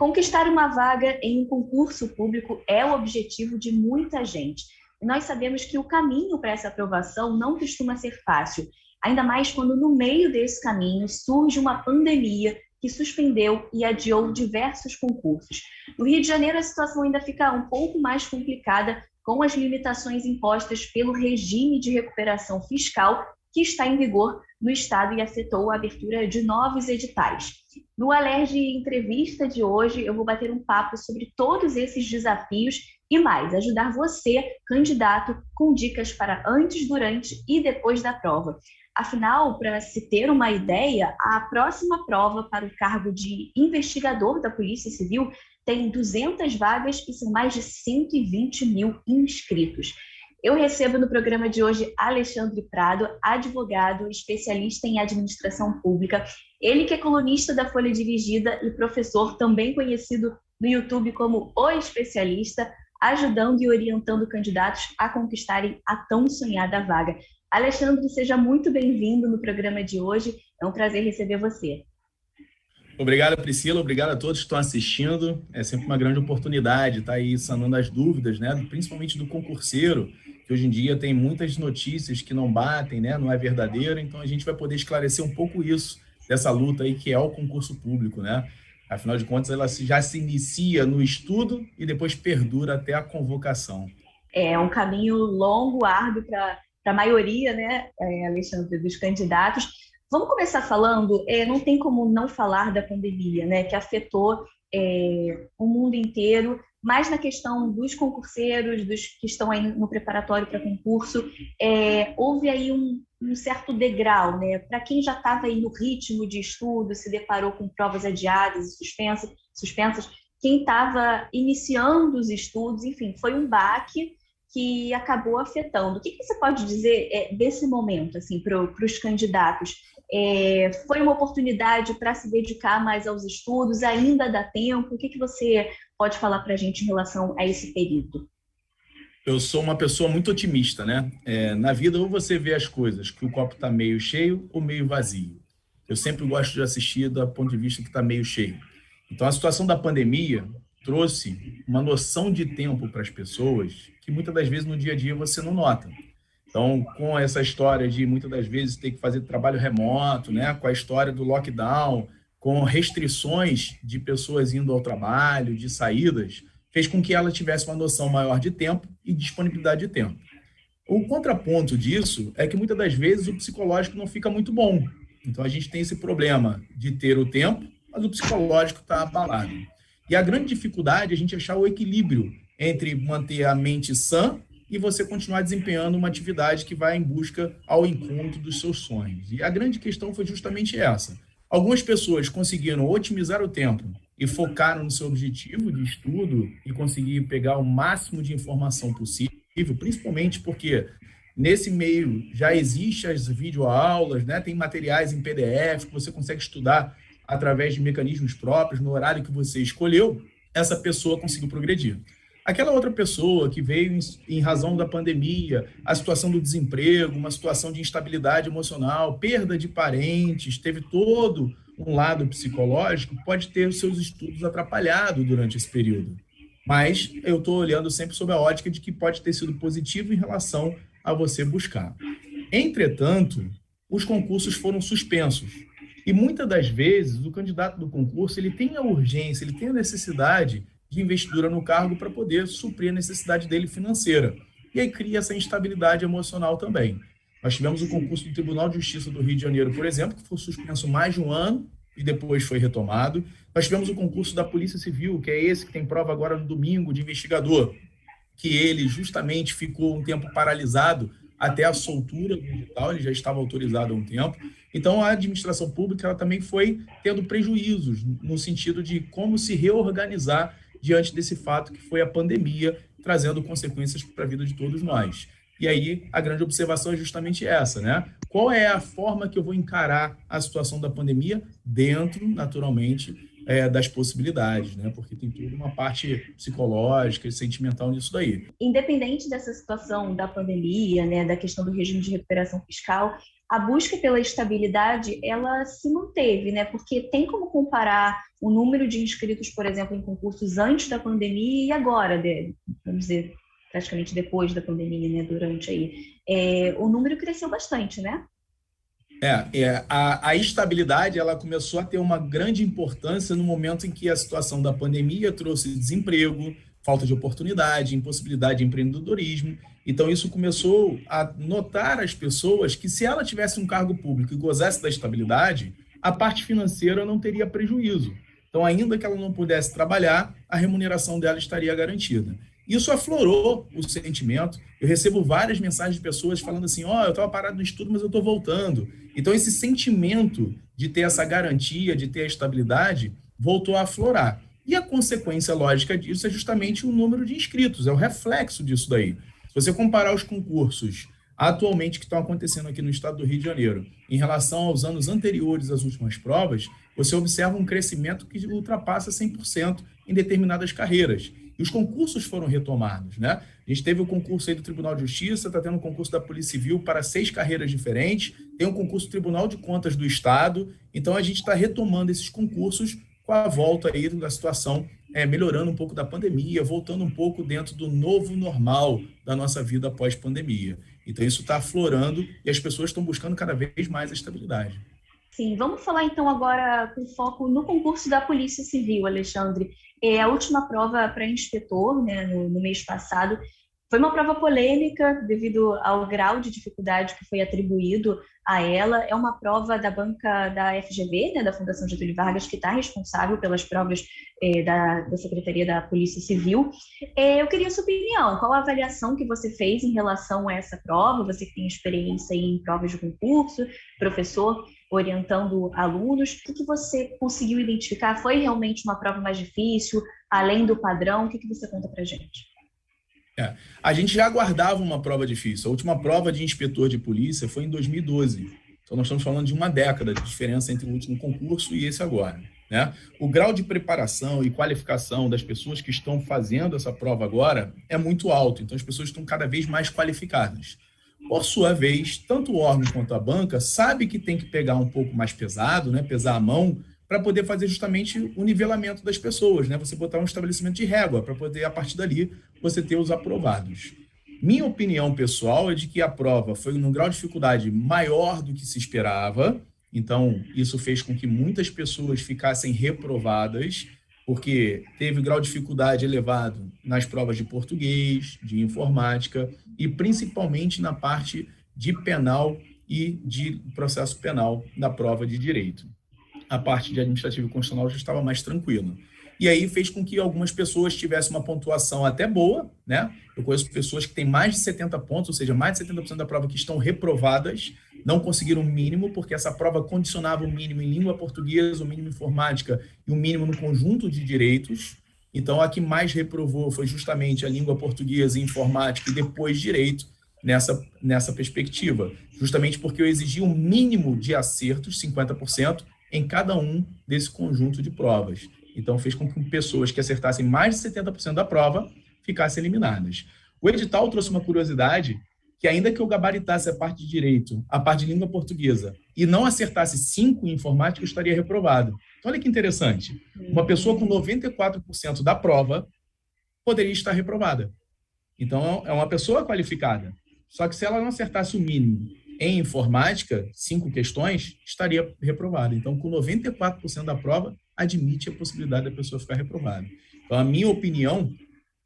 Conquistar uma vaga em um concurso público é o objetivo de muita gente. E nós sabemos que o caminho para essa aprovação não costuma ser fácil, ainda mais quando no meio desse caminho surge uma pandemia que suspendeu e adiou diversos concursos. No Rio de Janeiro, a situação ainda fica um pouco mais complicada com as limitações impostas pelo regime de recuperação fiscal que está em vigor no Estado e afetou a abertura de novos editais. No Alerj Entrevista de hoje, eu vou bater um papo sobre todos esses desafios e mais, ajudar você, candidato, com dicas para antes, durante e depois da prova. Afinal, para se ter uma ideia, a próxima prova para o cargo de investigador da Polícia Civil tem 200 vagas e são mais de 120 mil inscritos. Eu recebo no programa de hoje Alexandre Prado, advogado, especialista em administração pública. Ele que é colunista da Folha Dirigida e professor, também conhecido no YouTube como O Especialista, ajudando e orientando candidatos a conquistarem a tão sonhada vaga. Alexandre, seja muito bem-vindo no programa de hoje. É um prazer receber você. Obrigado, Priscila. Obrigado a todos que estão assistindo. É sempre uma grande oportunidade estar aí sanando as dúvidas, né? Principalmente do concurseiro, que hoje em dia tem muitas notícias que não batem, né? Não é verdadeiro. Então, a gente vai poder esclarecer um pouco isso, dessa luta aí que é o concurso público, né? Afinal de contas, ela já se inicia no estudo e depois perdura até a convocação. É um caminho longo, árduo para a maioria, né, Alexandre, dos candidatos. Vamos começar falando, não tem como não falar da pandemia, né, que afetou o mundo inteiro, mas na questão dos concurseiros, dos que estão aí no preparatório para concurso, houve aí um certo degrau, né, para quem já estava aí no ritmo de estudo, se deparou com provas adiadas e suspensas, quem estava iniciando os estudos, enfim, foi um baque que acabou afetando. O que você pode dizer desse momento assim, para os candidatos? Foi uma oportunidade para se dedicar mais aos estudos? Ainda dá tempo? O que você pode falar para a gente em relação a esse período? Eu sou uma pessoa muito otimista, né? Na vida, ou você vê as coisas que o copo está meio cheio ou meio vazio. Eu sempre gosto de assistir do ponto de vista que está meio cheio. Então, a situação da pandemia trouxe uma noção de tempo para as pessoas que muitas das vezes no dia a dia você não nota. Então, com essa história de muitas das vezes ter que fazer trabalho remoto, né, com a história do lockdown, com restrições de pessoas indo ao trabalho, de saídas, fez com que ela tivesse uma noção maior de tempo e disponibilidade de tempo. O contraponto disso é que muitas das vezes o psicológico não fica muito bom. Então, a gente tem esse problema de ter o tempo, mas o psicológico está abalado. E a grande dificuldade é a gente achar o equilíbrio entre manter a mente sã e você continuar desempenhando uma atividade que vai em busca ao encontro dos seus sonhos. E a grande questão foi justamente essa. Algumas pessoas conseguiram otimizar o tempo e focaram no seu objetivo de estudo e conseguir pegar o máximo de informação possível, principalmente porque nesse meio já existem as videoaulas, né? Tem materiais em PDF que você consegue estudar através de mecanismos próprios, no horário que você escolheu, essa pessoa conseguiu progredir. Aquela outra pessoa que veio em razão da pandemia, a situação do desemprego, uma situação de instabilidade emocional, perda de parentes, teve todo um lado psicológico, pode ter os seus estudos atrapalhados durante esse período. Mas eu estou olhando sempre sob a ótica de que pode ter sido positivo em relação a você buscar. Entretanto, os concursos foram suspensos. E muitas das vezes o candidato do concurso ele tem a urgência, ele tem a necessidade de investidura no cargo para poder suprir a necessidade dele financeira. E aí cria essa instabilidade emocional também. Nós tivemos o concurso do Tribunal de Justiça do Rio de Janeiro, por exemplo, que foi suspenso mais de um ano e depois foi retomado. Nós tivemos o concurso da Polícia Civil, que é esse que tem prova agora no domingo, de investigador, que ele justamente ficou um tempo paralisado até a soltura do edital, ele já estava autorizado há um tempo. Então, a administração pública ela também foi tendo prejuízos no sentido de como se reorganizar diante desse fato que foi a pandemia, trazendo consequências para a vida de todos nós. E aí, a grande observação é justamente essa, né? Qual é a forma que eu vou encarar a situação da pandemia dentro, naturalmente, das possibilidades, né? Porque tem toda uma parte psicológica e sentimental nisso daí. Independente dessa situação da pandemia, né, da questão do regime de recuperação fiscal, a busca pela estabilidade, ela se manteve, né? Porque tem como comparar o número de inscritos, por exemplo, em concursos antes da pandemia e agora, vamos dizer, praticamente depois da pandemia, né? Durante aí. O número cresceu bastante, né? A estabilidade ela começou a ter uma grande importância no momento em que a situação da pandemia trouxe desemprego, falta de oportunidade, impossibilidade de empreendedorismo. Então, isso começou a notar as pessoas que, se ela tivesse um cargo público e gozasse da estabilidade, a parte financeira não teria prejuízo. Então, ainda que ela não pudesse trabalhar, a remuneração dela estaria garantida. Isso aflorou o sentimento. Eu recebo várias mensagens de pessoas falando assim: eu estava parado no estudo, mas eu estou voltando. Então, esse sentimento de ter essa garantia, de ter a estabilidade, voltou a aflorar. E a consequência lógica disso é justamente o número de inscritos, é o reflexo disso daí. Se você comparar os concursos atualmente que estão acontecendo aqui no estado do Rio de Janeiro, em relação aos anos anteriores às últimas provas, você observa um crescimento que ultrapassa 100% em determinadas carreiras. E os concursos foram retomados, né? A gente teve o concurso aí do Tribunal de Justiça, está tendo um concurso da Polícia Civil para 6 carreiras diferentes, tem um concurso do Tribunal de Contas do Estado, então a gente está retomando esses concursos com a volta aí da situação, melhorando um pouco da pandemia, voltando um pouco dentro do novo normal da nossa vida após pandemia. Então isso está aflorando e as pessoas estão buscando cada vez mais a estabilidade. Sim, vamos falar então agora com foco no concurso da Polícia Civil, Alexandre. A última prova para inspetor, né, no mês passado, foi uma prova polêmica devido ao grau de dificuldade que foi atribuído a ela. É uma prova da banca da FGV, né, da Fundação Getúlio Vargas, que está responsável pelas provas da Secretaria da Polícia Civil. Eu queria a sua opinião. Qual a avaliação que você fez em relação a essa prova? Você que tem experiência em provas de concurso, professor orientando alunos, o que você conseguiu identificar? Foi realmente uma prova mais difícil, além do padrão? O que você conta para a gente? A gente já aguardava uma prova difícil. A última prova de inspetor de polícia foi em 2012. Então, nós estamos falando de uma década de diferença entre o último concurso e esse agora, né? O grau de preparação e qualificação das pessoas que estão fazendo essa prova agora é muito alto. Então, as pessoas estão cada vez mais qualificadas. Por sua vez, tanto o órgão quanto a banca sabe que tem que pegar um pouco mais pesado, né? Pesar a mão, para poder fazer justamente o nivelamento das pessoas, né? Você botar um estabelecimento de régua para poder, a partir dali, você ter os aprovados. Minha opinião pessoal é de que a prova foi num grau de dificuldade maior do que se esperava, então isso fez com que muitas pessoas ficassem reprovadas, porque teve grau de dificuldade elevado nas provas de português, de informática e principalmente na parte de penal e de processo penal da prova de direito. A parte de administrativo e constitucional já estava mais tranquila. E aí fez com que algumas pessoas tivessem uma pontuação até boa, né? Eu conheço pessoas que têm mais de 70 pontos, ou seja, mais de 70% da prova que estão reprovadas, não conseguiram o mínimo, porque essa prova condicionava o mínimo em língua portuguesa, o mínimo em informática e o mínimo no conjunto de direitos. Então, a que mais reprovou foi justamente a língua portuguesa e informática e depois direito nessa perspectiva, justamente porque eu exigi um mínimo de acertos, 50%, em cada um desse conjunto de provas. Então, fez com que pessoas que acertassem mais de 70% da prova ficassem eliminadas. O edital trouxe uma curiosidade que, ainda que eu gabaritasse a parte de direito, a parte de língua portuguesa, e não acertasse 5 em informática, eu estaria reprovado. Então, olha que interessante. Uma pessoa com 94% da prova poderia estar reprovada. Então, é uma pessoa qualificada. Só que se ela não acertasse o mínimo em informática, 5 questões, estaria reprovada. Então, com 94% da prova, admite a possibilidade da pessoa ficar reprovada. Então, a minha opinião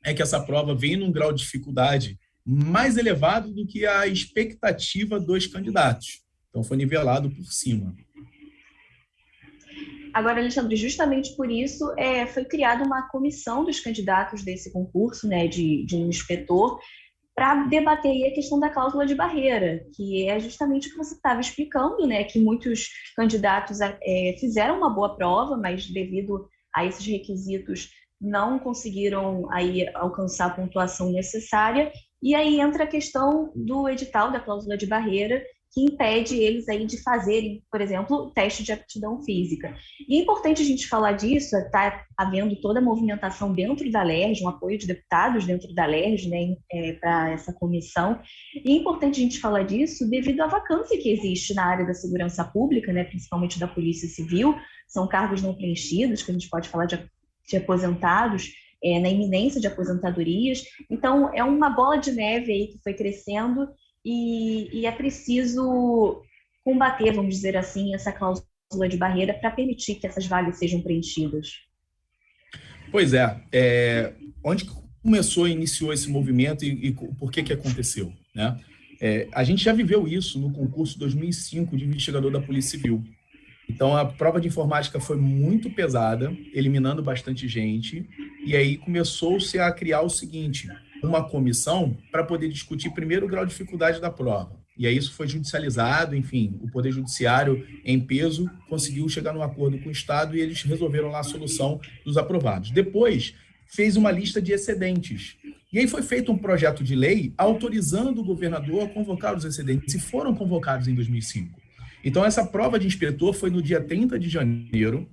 é que essa prova vem num grau de dificuldade mais elevado do que a expectativa dos candidatos. Então, foi nivelado por cima. Agora, Alexandre, justamente por isso foi criada uma comissão dos candidatos desse concurso, né, de inspetor, para debater aí a questão da cláusula de barreira, que é justamente o que você estava explicando, né, que muitos candidatos fizeram uma boa prova, mas devido a esses requisitos não conseguiram aí alcançar a pontuação necessária, e aí entra a questão do edital da cláusula de barreira, que impede eles aí de fazerem, por exemplo, o teste de aptidão física. E é importante a gente falar disso, está havendo toda a movimentação dentro da LERJ, um apoio de deputados dentro da LERJ, né, para essa comissão. E é importante a gente falar disso devido à vacância que existe na área da segurança pública, né, principalmente da Polícia Civil. São cargos não preenchidos, que a gente pode falar de aposentados, na iminência de aposentadorias. Então, é uma bola de neve aí que foi crescendo e é preciso combater, vamos dizer assim, essa cláusula de barreira para permitir que essas vagas sejam preenchidas. Pois onde começou, iniciou esse movimento e por que aconteceu, né? A gente já viveu isso no concurso 2005 de investigador da Polícia Civil. Então, a prova de informática foi muito pesada, eliminando bastante gente, e aí começou-se a criar o seguinte, uma comissão para poder discutir primeiro o grau de dificuldade da prova. E aí isso foi judicializado, enfim, o Poder Judiciário, em peso, conseguiu chegar num acordo com o Estado e eles resolveram lá a solução dos aprovados. Depois, fez uma lista de excedentes. E aí foi feito um projeto de lei autorizando o governador a convocar os excedentes, e foram convocados em 2005. Então, essa prova de inspetor foi no dia 30 de janeiro,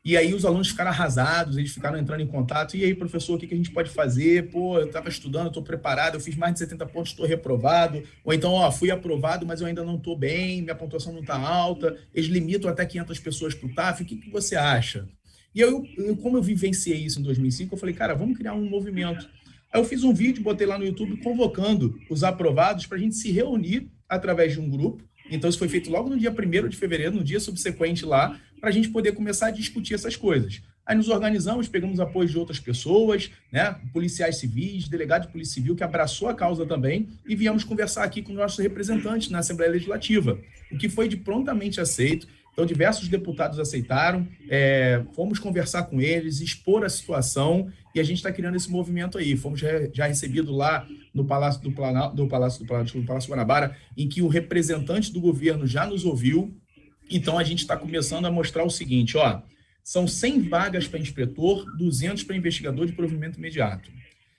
e aí os alunos ficaram arrasados, eles ficaram entrando em contato, e aí, professor, o que a gente pode fazer? Pô, eu estava estudando, estou preparado, eu fiz mais de 70 pontos, estou reprovado, ou então, fui aprovado, mas eu ainda não estou bem, minha pontuação não está alta, eles limitam até 500 pessoas para o TAF, o que você acha? E eu, como eu vivenciei isso em 2005, eu falei, cara, vamos criar um movimento. Aí eu fiz um vídeo, botei lá no YouTube, convocando os aprovados para a gente se reunir através de um grupo. Então, isso foi feito logo no dia 1º de fevereiro, no dia subsequente lá, para a gente poder começar a discutir essas coisas. Aí nos organizamos, pegamos apoio de outras pessoas, né, policiais civis, delegado de Polícia Civil, que abraçou a causa também, e viemos conversar aqui com nossos representantes na Assembleia Legislativa, o que foi de prontamente aceito. Então, diversos deputados aceitaram, fomos conversar com eles, expor a situação, e a gente está criando esse movimento aí. Fomos já recebidos lá no Palácio Guanabara, em que o representante do governo já nos ouviu. Então, a gente está começando a mostrar o seguinte, são 100 vagas para inspetor, 200 para investigador de provimento imediato.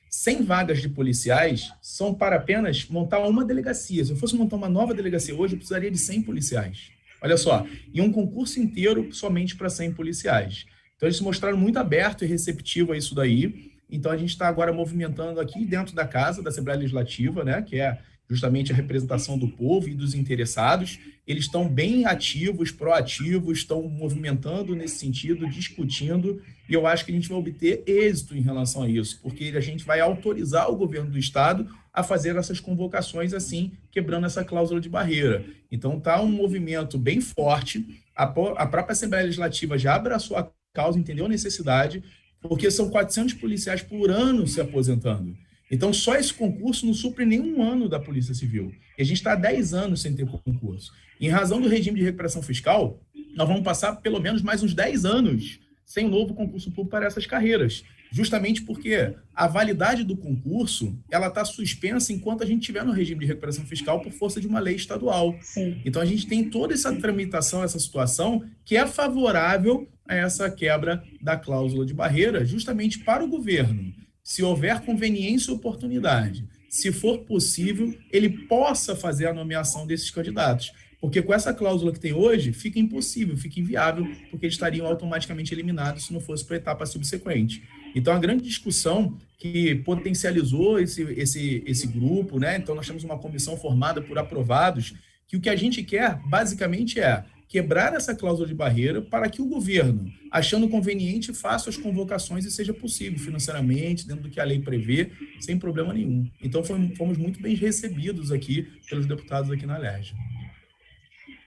100 vagas de policiais são para apenas montar uma delegacia. Se eu fosse montar uma nova delegacia hoje, eu precisaria de 100 policiais. Olha só, e um concurso inteiro somente para 100 policiais. Então, eles se mostraram muito aberto e receptivo a isso daí. Então, a gente está agora movimentando aqui dentro da casa, da Assembleia Legislativa, né, que é justamente a representação do povo e dos interessados. Eles estão bem ativos, proativos, estão movimentando nesse sentido, discutindo, e eu acho que a gente vai obter êxito em relação a isso, porque a gente vai autorizar o governo do Estado a fazer essas convocações assim, quebrando essa cláusula de barreira. Então, está um movimento bem forte, a própria Assembleia Legislativa já abraçou a causa, entendeu a necessidade, porque são 400 policiais por ano se aposentando. Então, só esse concurso não supre nenhum ano da Polícia Civil. E a gente está há 10 anos sem ter concurso. E em razão do regime de recuperação fiscal, nós vamos passar pelo menos mais uns 10 anos sem um novo concurso público para essas carreiras. Justamente porque a validade do concurso ela está suspensa enquanto a gente estiver no regime de recuperação fiscal por força de uma lei estadual. Sim. Então, a gente tem toda essa tramitação, essa situação que é favorável a essa quebra da cláusula de barreira, justamente para o governo. Se houver conveniência e oportunidade, se for possível, ele possa fazer a nomeação desses candidatos. Porque com essa cláusula que tem hoje, fica impossível, fica inviável, porque eles estariam automaticamente eliminados se não fosse para a etapa subsequente. Então, a grande discussão que potencializou esse grupo, né? Então, nós temos uma comissão formada por aprovados, que o que a gente quer, basicamente, é quebrar essa cláusula de barreira para que o governo, achando conveniente, faça as convocações e seja possível financeiramente, dentro do que a lei prevê, sem problema nenhum. Então, fomos muito bem recebidos aqui pelos deputados aqui na LERJ.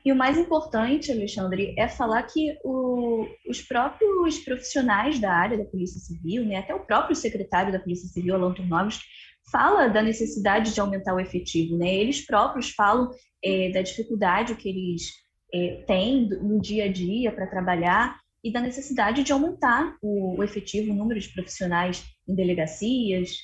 E o mais importante, Alexandre, é falar que os próprios profissionais da área da Polícia Civil, né, até o próprio secretário da Polícia Civil, Alan Tornovski, fala da necessidade de aumentar o efetivo, né? Eles próprios falam da dificuldade que eles têm no dia a dia para trabalhar e da necessidade de aumentar o efetivo, o número de profissionais em delegacias.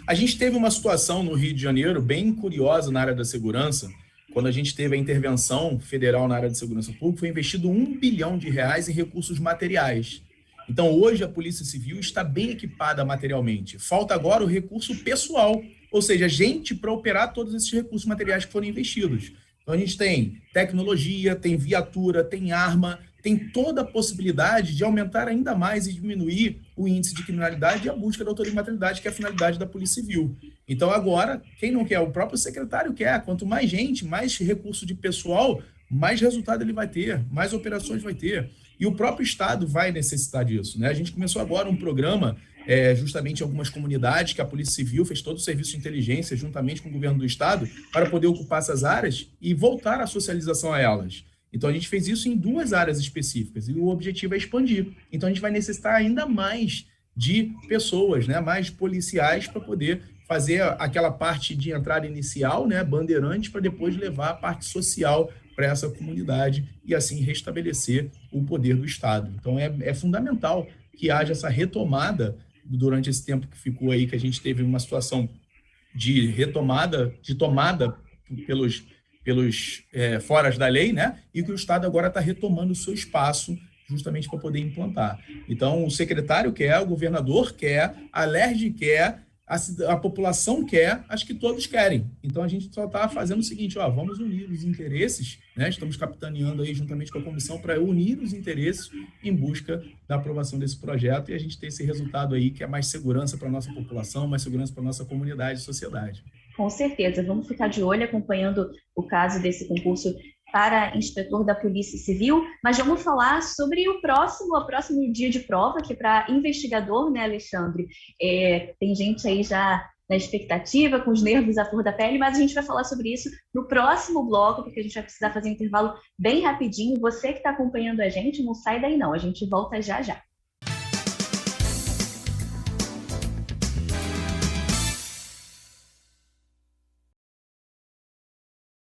A gente teve uma situação no Rio de Janeiro bem curiosa na área da segurança. Quando a gente teve a intervenção federal na área de segurança pública, foi investido R$1 bilhão em recursos materiais. Então, hoje, a Polícia Civil está bem equipada materialmente. Falta agora o recurso pessoal, ou seja, gente para operar todos esses recursos materiais que foram investidos. Então, a gente tem tecnologia, tem viatura, tem arma, tem toda a possibilidade de aumentar ainda mais e diminuir o índice de criminalidade e a busca da autoria e materialidade, que é a finalidade da Polícia Civil. Então, agora, quem não quer? O próprio secretário quer. Quanto mais gente, mais recurso de pessoal, mais resultado ele vai ter, mais operações vai ter. E o próprio Estado vai necessitar disso, né? A gente começou agora um programa, justamente em algumas comunidades, que a Polícia Civil fez todo o serviço de inteligência, juntamente com o governo do Estado, para poder ocupar essas áreas e voltar a socialização a elas. Então, a gente fez isso em 2 áreas específicas, e o objetivo é expandir. Então, a gente vai necessitar ainda mais de pessoas, né? Mais policiais para poder fazer aquela parte de entrada inicial, né? Bandeirantes, para depois levar a parte social para essa comunidade e assim restabelecer o poder do Estado. Então é fundamental que haja essa retomada durante esse tempo que ficou aí, que a gente teve uma situação de retomada, de tomada pelos foras da lei, né? E que o Estado agora está retomando o seu espaço justamente para poder implantar. Então o secretário quer, o governador quer, a LERJ quer, a população quer, acho que todos querem. Então, a gente só está fazendo o seguinte, vamos unir os interesses, né? Estamos capitaneando aí juntamente com a comissão para unir os interesses em busca da aprovação desse projeto e a gente ter esse resultado aí, que é mais segurança para a nossa população, mais segurança para a nossa comunidade e sociedade. Com certeza, vamos ficar de olho acompanhando o caso desse concurso para inspetor da Polícia Civil, mas vamos falar sobre o próximo dia de prova, que para investigador, né, Alexandre? Tem gente aí já na expectativa, com os nervos à flor da pele, mas a gente vai falar sobre isso no próximo bloco, porque a gente vai precisar fazer um intervalo bem rapidinho. Você que está acompanhando a gente, não sai daí não, a gente volta já já.